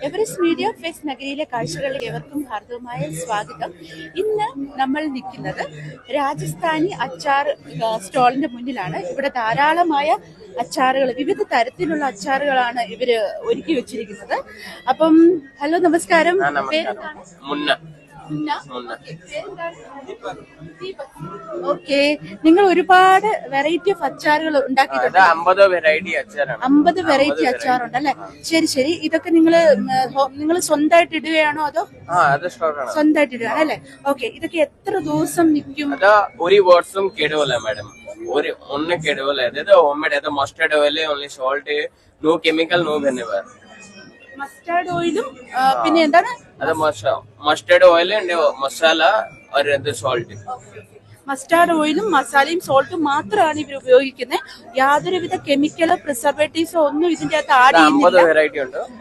Everest media fest നഗരിയിലെ കാഴ്ചകളിലേക്ക് ഏവർക്കും ഹാർദവമായ സ്വാഗതം. ഇന്ന് നമ്മൾ നിൽക്കുന്നത് രാജസ്ഥാനി അച്ചാർ സ്റ്റോളിന്റെ മുന്നിലാണ്. ഇവിടെ ധാരാളമായ അച്ചാറുകൾ, വിവിധ തരത്തിലുള്ള അച്ചാറുകളാണ് ഇവര് ഒരുക്കി വെച്ചിരിക്കുന്നത്. അപ്പം ഹലോ, നമസ്കാരം. പേരെന്താണ്? ഓക്കെ, നിങ്ങൾ ഒരുപാട് വെറൈറ്റി ഓഫ് അച്ചാറുകൾ ഉണ്ടാക്കിയിട്ടുണ്ട്. 50 വെറൈറ്റി അച്ചാറുണ്ട് അല്ലെ? ശരി ശരി. ഇതൊക്കെ നിങ്ങൾ സ്വന്തമായിട്ട് ഇടുകയാണോ അതോ? സ്വന്തമായിട്ട് ഇടുകയാണ് അല്ലെ? ഓക്കെ, ഇതൊക്കെ എത്ര ദിവസം നിൽക്കും? ഒരു വർഷം കേടുവല്ല മാഡം. ഒന്നും കേടുവല്ല. Homemade mustard oil, only salt, no chemical, no vinegar. Mustard ഓയിലും പിന്നെ എന്താണ്? Mustard oil, masala, salt. Mustard ഓയിലും മസാലയും സോൾട്ടും മാത്രമാണ് ഇവർ ഉപയോഗിക്കുന്നത്. യാതൊരുവിധ കെമിക്കലോ പ്രിസർവേറ്റീവ്സോ ഒന്നും ഇതിന്റെ അകത്ത് ആഡ് ചെയ്യുന്നില്ല.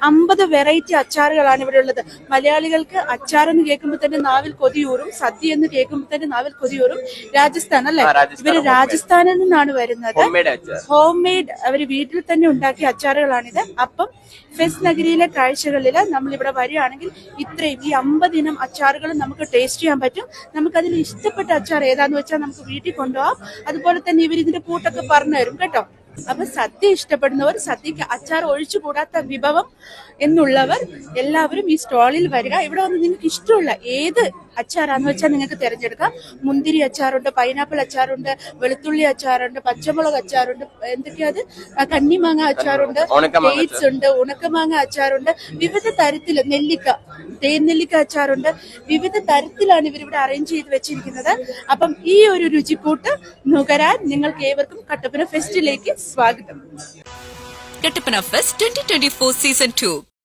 50 വെറൈറ്റി അച്ചാറുകളാണ് ഇവിടെ ഉള്ളത്. മലയാളികൾക്ക് അച്ചാർ എന്ന് കേൾക്കുമ്പോൾ തന്നെ നാവിൽ കൊതിയൂറും, സദ്യ എന്ന് കേൾക്കുമ്പോൾ തന്നെ നാവിൽ കൊതിയൂറും. രാജസ്ഥാൻ അല്ലെ? ഇവര് രാജസ്ഥാനിൽ നിന്നാണ് വരുന്നത്. ഹോം മെയ്ഡ് അവര് വീട്ടിൽ തന്നെ ഉണ്ടാക്കിയ അച്ചാറുകളാണിത്. അപ്പം ഫെസ്റ്റ് നഗരിയിലെ കാഴ്ചകളില് നമ്മൾ ഇവിടെ വരികയാണെങ്കിൽ ഇത്രയും ഈ 50 ഇനം അച്ചാറുകൾ നമുക്ക് ടേസ്റ്റ് ചെയ്യാൻ പറ്റും. നമുക്കതിൽ ഇഷ്ടപ്പെട്ട അച്ചാർ ഏതാന്ന് വെച്ചാൽ നമുക്ക് വീട്ടിൽ കൊണ്ടുപോകാം. അതുപോലെ തന്നെ ഇവർ ഇതിന്റെ കൂട്ടൊക്കെ പറഞ്ഞു തരും കേട്ടോ. അപ്പൊ സദ്യ ഇഷ്ടപ്പെടുന്നവർ, സദ്യക്ക് അച്ചാർ ഒഴിച്ചുകൂടാത്ത വിഭവം എന്നുള്ളവർ എല്ലാവരും ഈ സ്റ്റോളിൽ വരിക. ഇവിടെ വന്ന് നിങ്ങൾക്ക് ഇഷ്ടമുള്ള ഏത് അച്ചാറാന്ന് വെച്ചാൽ നിങ്ങൾക്ക് തിരഞ്ഞെടുക്കാം. മുന്തിരി അച്ചാറുണ്ട്, പൈനാപ്പിൾ അച്ചാറുണ്ട്, വെളുത്തുള്ളി അച്ചാറുണ്ട്, പച്ചമുളക് അച്ചാറുണ്ട്, എന്തൊക്കെയാ അത്, കന്നിമാങ്ങ അച്ചാറുണ്ട്, ഡേറ്റ്സ് ഉണ്ട്, ഉണക്കമാങ്ങ അച്ചാറുണ്ട്, വിവിധ തരത്തിൽ നെല്ലിക്ക, തേൻനെല്ലിക്ക അച്ചാറുണ്ട്. വിവിധ തരത്തിലാണ് ഇവരിവിടെ അറേഞ്ച് ചെയ്ത് വെച്ചിരിക്കുന്നത്. അപ്പം ഈ ഒരു രുചിക്കൂട്ട് നുകരാൻ നിങ്ങൾക്ക് ഏവർക്കും കട്ടപ്പന ഫെസ്റ്റിലേക്ക് സ്വാഗതം. Kattappana fest 2024 season 2